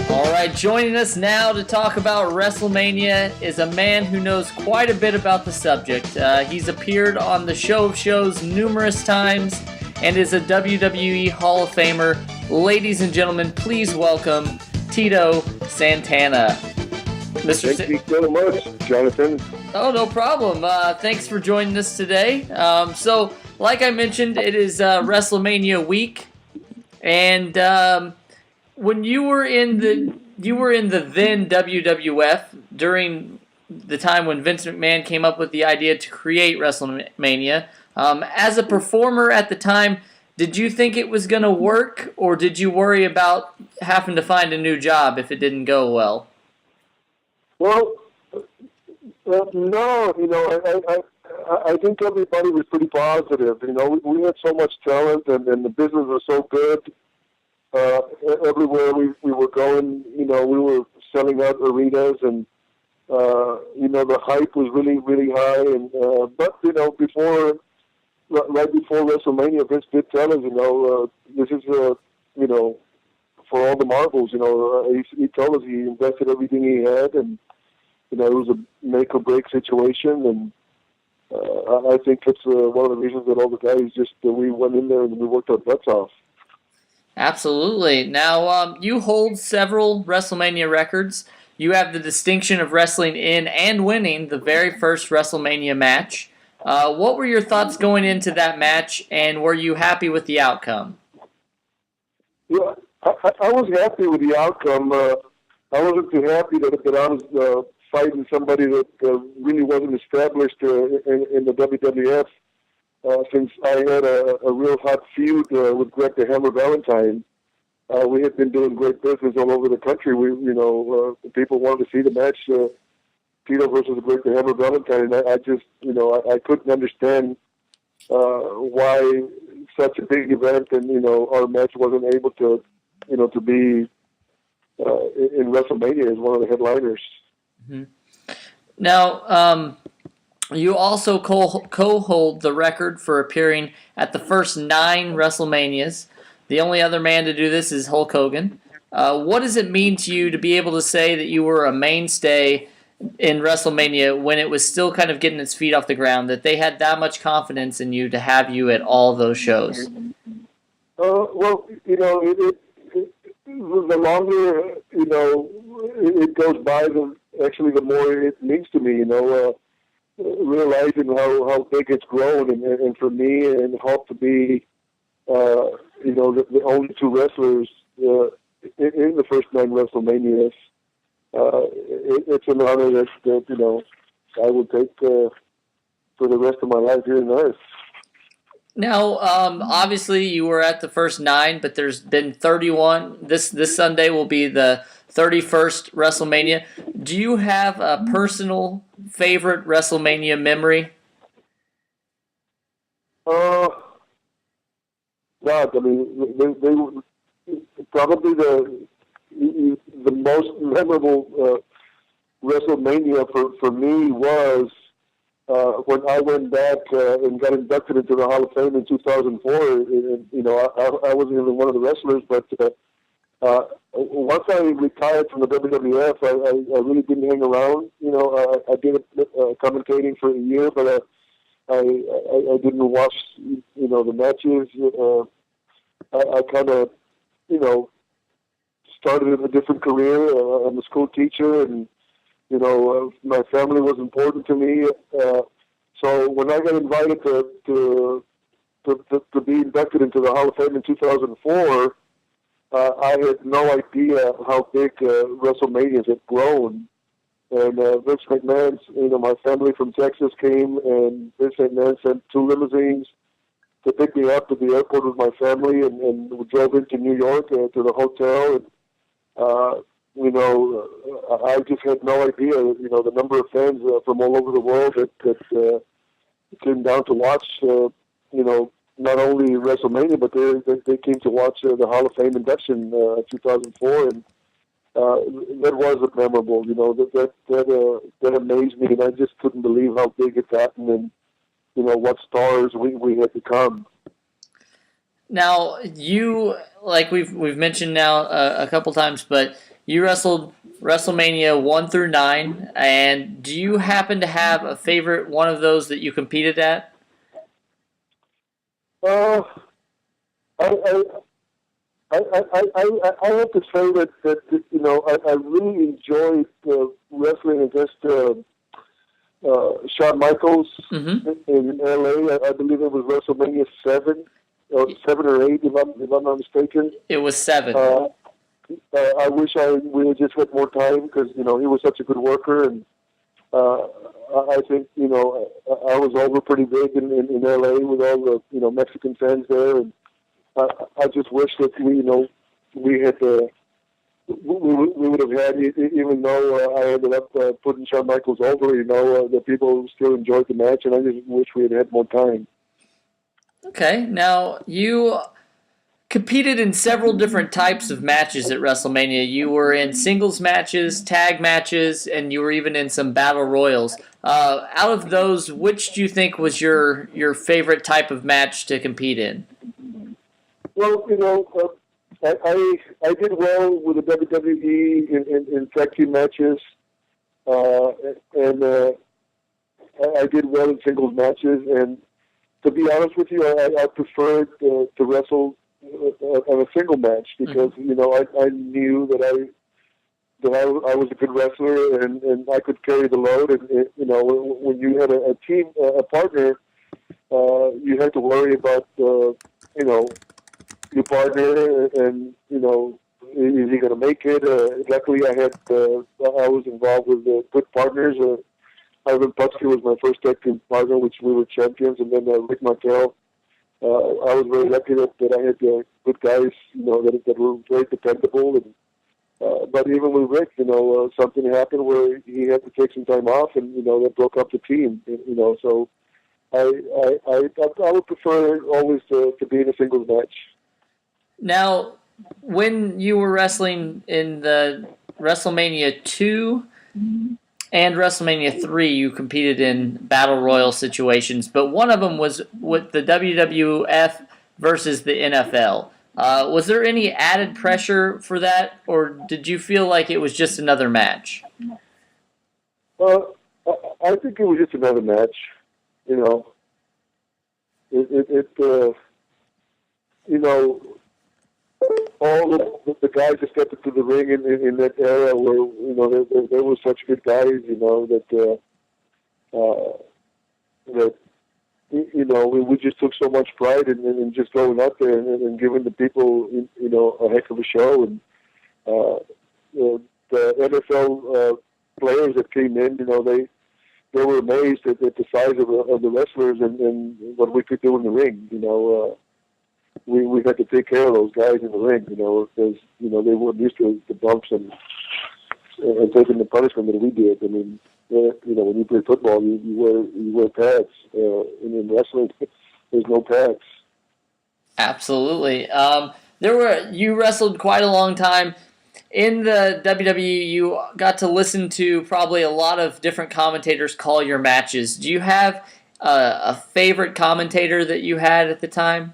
All right, joining us now to talk about Wrestlemania is a man who knows quite a bit about the subject. He's appeared on the Show of Shows numerous times and is a WWE Hall of Famer. Ladies and gentlemen, please welcome Tito Santana. Thank you so much, Jonathan. Oh, no problem. Thanks for joining us today. So, like I mentioned, it is Wrestlemania week, and when you were in the then WWF during the time when Vince McMahon came up with the idea to create WrestleMania. As a performer at the time, did you think it was going to work, or did you worry about having to find a new job if it didn't go well? Well, no, I think everybody was pretty positive. We had so much talent, and the business was so good. Everywhere we were going, we were selling out arenas, and the hype was really, really high. And but right before WrestleMania, Vince did tell us, this is for all the marbles. He told us he invested everything he had, and it was a make or break situation. And I think it's one of the reasons that all the guys we went in there and we worked our butts off. Absolutely. Now, you hold several WrestleMania records. You have the distinction of wrestling in and winning the very first WrestleMania match. What were your thoughts going into that match, and were you happy with the outcome? Yeah, I was happy with the outcome. I wasn't too happy that I was fighting somebody that really wasn't established in the WWF. Since I had a real hot feud with Greg the Hammer Valentine. We had been doing great business all over the country. People wanted to see the match, Tito versus Greg the Hammer Valentine. And I just, I couldn't understand why such a big event and, our match wasn't able to, to be in WrestleMania as one of the headliners. Mm-hmm. Now, you also co-hold the record for appearing at the first 9 WrestleManias. The only other man to do this is Hulk Hogan. What does it mean to you to be able to say that you were a mainstay in WrestleMania when it was still kind of getting its feet off the ground, that they had that much confidence in you to have you at all those shows? Well, the longer, it goes by, the more it means to me, realizing how big it's grown, and for me and Hulk to be, the only 2 wrestlers in the first 9 WrestleManias, it's an honor that I would take for the rest of my life here on Earth. Now, obviously, you were at the first 9, but there's been 31. This Sunday will be the 31st WrestleMania. Do you have a personal favorite WrestleMania memory? God, I mean, they were probably the most memorable WrestleMania for me was when I went back and got inducted into the Hall of Fame in 2004. I wasn't even one of the wrestlers, but once I retired from the WWF, I really didn't hang around. I did commentating for a year, but I didn't watch, the matches. I kind of, started a different career. I'm a school teacher, and my family was important to me. So when I got invited to be inducted into the Hall of Fame in 2004. I had no idea how big WrestleManias had grown. And Vince McMahon, my family from Texas came, and Vince McMahon sent 2 limousines to pick me up at the airport with my family, and we drove into New York to the hotel. And, I just had no idea, the number of fans from all over the world that came down to watch, not only WrestleMania, but they came to watch the Hall of Fame induction 2004, and that was memorable. That amazed me, and I just couldn't believe how big it's gotten, and what stars we had become. Now, you like we've mentioned now a couple times, but you wrestled WrestleMania 1 through 9, and do you happen to have a favorite one of those that you competed at? Uh, I, I, I have to say that I really enjoyed wrestling against Shawn Michaels Mm-hmm. in LA. I believe it was WrestleMania 7 or 8, if I'm not mistaken. It was 7. Uh, I wish we had just had more time because he was such a good worker, and uh, I think I was over pretty big in LA with all the Mexican fans there, and I just wish that we had we would have had, even though I ended up putting Shawn Michaels over, the people still enjoyed the match, and I just wish we had had more time. Okay, now you competed in several different types of matches at WrestleMania. You were in singles matches, tag matches, and you were even in some battle royals. Out of those, which do you think was your favorite type of match to compete in? Well, I did well with the WWE in tag team matches, and I did well in singles matches. And to be honest with you, I preferred to wrestle on a single match because I knew that I was a good wrestler and I could carry the load. And when you had a team, a partner, you had to worry about your partner and is he going to make it? Luckily, I was involved with good partners. Ivan Putski was my first tag team partner, which we were champions, and then Rick Martel. I was very lucky that I had good guys, that were very dependable. And but even with Rick, something happened where he had to take some time off, and that broke up the team. So I would prefer always to be in a singles match. Now, when you were wrestling in the WrestleMania 2 and WrestleMania 3, you competed in battle royal situations, but one of them was with the WWF versus the NFL. Was there any added pressure for that, or did you feel like it was just another match? Well, I think it was just another match. You know, it all the guys that stepped into the ring in that era were, they were such good guys, that we just took so much pride in just going out there and giving the people, a heck of a show. And the NFL players that came in, they were amazed at the size of the wrestlers and what we could do in the ring. We had to take care of those guys in the ring, because they weren't used to the bumps and taking the punishment that we did. I mean, when you play football, you wear pads. And in wrestling, there's no pads. Absolutely. You wrestled quite a long time. In the WWE, you got to listen to probably a lot of different commentators call your matches. Do you have a favorite commentator that you had at the time?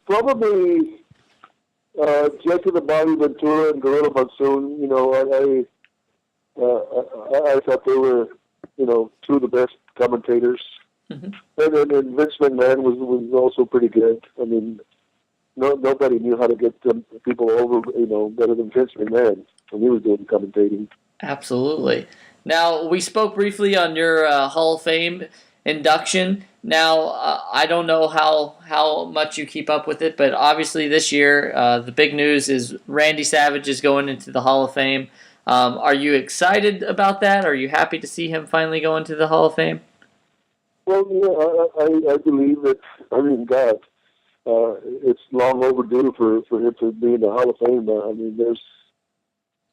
Probably Jet to the Body Ventura and Gorilla Monsoon. I thought they were, two of the best commentators. Mm-hmm. And Vince McMahon was also pretty good. I mean, nobody knew how to get people over, better than Vince McMahon when he was doing commentating. Absolutely. Now, we spoke briefly on your Hall of Fame induction. Now, I don't know how much you keep up with it, but obviously this year, the big news is Randy Savage is going into the Hall of Fame. Are you excited about that? Are you happy to see him finally go into the Hall of Fame? Well, yeah, I believe that, God, it's long overdue for him to be in the Hall of Fame. I mean, there's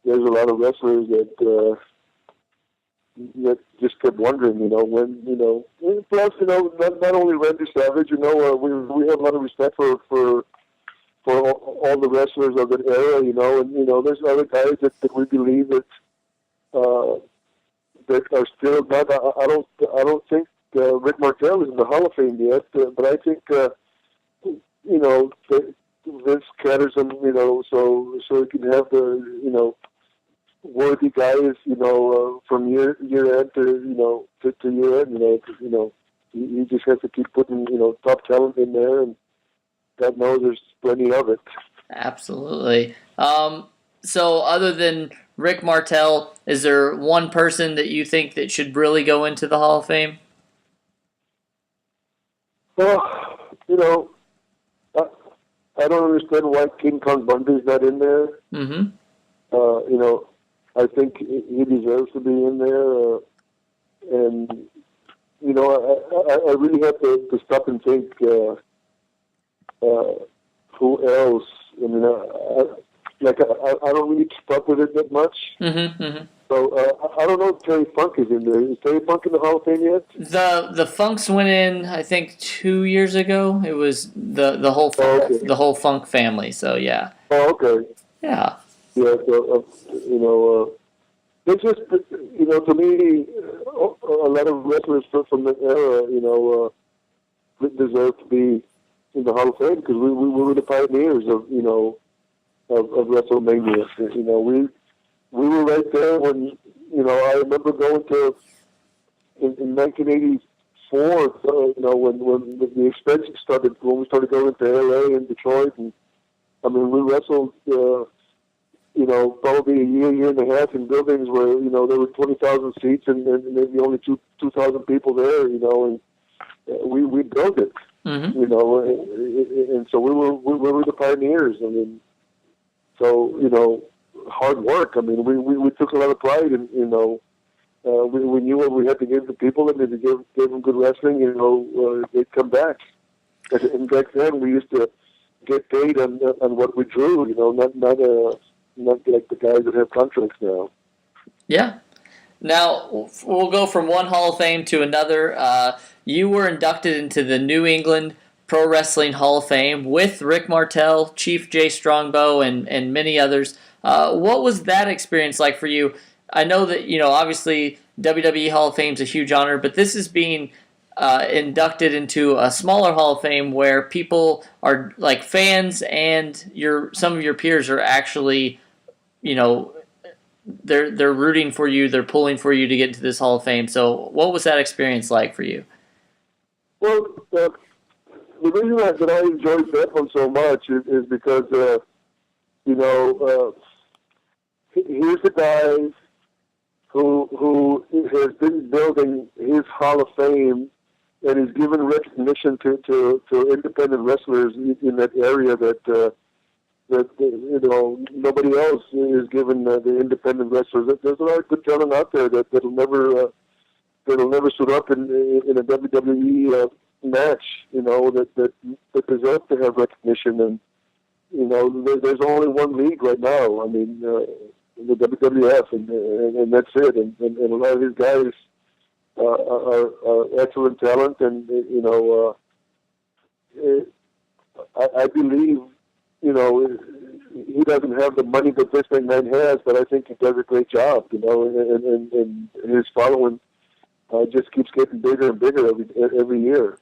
a lot of wrestlers that just kept wondering, when, plus, not only Randy Savage, we have a lot of respect for all the wrestlers of that era, and, there's other guys that we believe that are still not, I don't think Rick Martel is in the Hall of Fame yet, but I think Vince caters them, so he can have the, worthy guys, from year end to year end, he just has to keep putting, top talent in there, and God knows there's plenty of it. Absolutely. So other than Rick Martel, is there one person that you think that should really go into the Hall of Fame? Well, I don't understand why King Kong Bundy's not in there. Mm-hmm. I think he deserves to be in there, and I really have to stop and think who else. I mean, I don't really keep up with it that much. Mm-hmm. Mm-hmm. So I don't know if Terry Funk is in there. Is Terry Funk in the Hall of Fame yet? The Funks went in, I think, 2 years ago. It was the whole Funk, the whole Funk family. So yeah. Oh, okay. Yeah. Yeah. So it's just to me, a lot of wrestlers from the era, deserve to be in the Hall of Fame because we were the pioneers of of WrestleMania. We were right there when I remember going to in 1984. When the expansion started, when we started going to LA and Detroit, and I mean we wrestled. Probably a year and a half in buildings where there were 20,000 seats and maybe only 2,000 people there. And we built it. Mm-hmm. And so we were the pioneers. I mean, so hard work. I mean, we took a lot of pride in we knew what we had to give the people, and if we gave them good wrestling, they'd come back. And back then we used to get paid on what we drew. Not like the guys that have contracts now. Yeah. Now, we'll go from one Hall of Fame to another. You were inducted into the New England Pro Wrestling Hall of Fame with Rick Martel, Chief Jay Strongbow, and many others. What was that experience like for you? I know that, obviously WWE Hall of Fame is a huge honor, but this is being inducted into a smaller Hall of Fame where people are like fans and some of your peers are actually, they're rooting for you, they're pulling for you to get into this Hall of Fame. So what was that experience like for you? Well, the reason that I enjoyed that one so much is because, here's a guy who has been building his Hall of Fame and is giving recognition to independent wrestlers in that area that nobody else is given the independent wrestlers. There's a lot of good talent out there that'll never suit up in a WWE match. That deserve to have recognition. And there's only one league right now. I mean, the WWF, and that's it. And a lot of these guys are excellent talent, and I believe. He doesn't have the money that this McMahon has, but I think he does a great job, and his following just keeps getting bigger and bigger every year.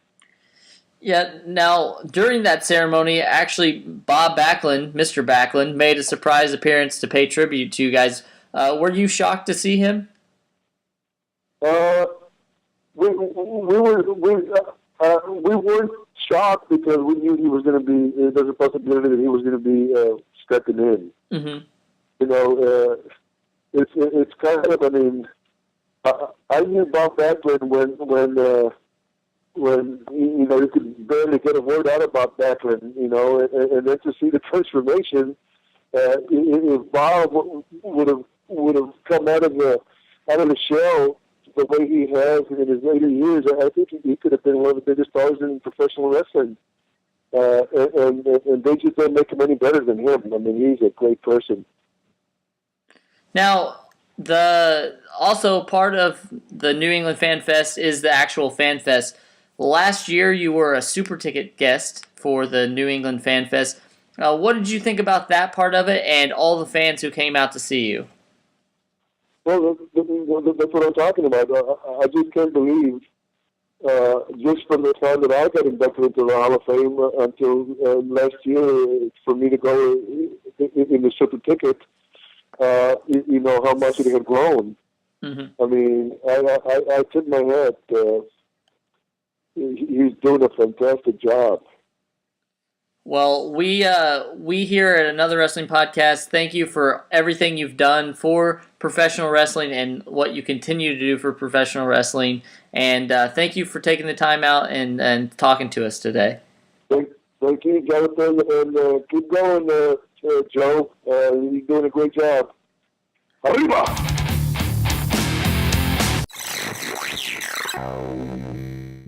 Yeah, now, during that ceremony, actually, Bob Backlund, Mr. Backlund, made a surprise appearance to pay tribute to you guys. Were you shocked to see him? We weren't shocked because we knew he was going to be. There's a possibility that he was going to be stepping in. Mm-hmm. It's kind of. I mean, I knew Bob Backlund when you could barely get a word out about Backlund. And then to see the transformation. If Bob would have come out of the show the way he has in his later years, I think he could have been one of the biggest stars in professional wrestling. And they just don't make him any better than him. I mean, he's a great person. Now, also part of the New England Fan Fest is the actual Fan Fest. Last year, you were a super ticket guest for the New England Fan Fest. What did you think about that part of it and all the fans who came out to see you? Well, that's what I'm talking about. I just can't believe just from the time that I got inducted into the Hall of Fame until last year, for me to go in the super ticket, you know how much it had grown. Mm-hmm. I mean, I tip my hat. He's doing a fantastic job. Well, we here at Another Wrestling Podcast thank you for everything you've done for professional wrestling and what you continue to do for professional wrestling. And thank you for taking the time out and talking to us today. Thank you, Jonathan, and keep going, Joe. You're doing a great job. Arriba!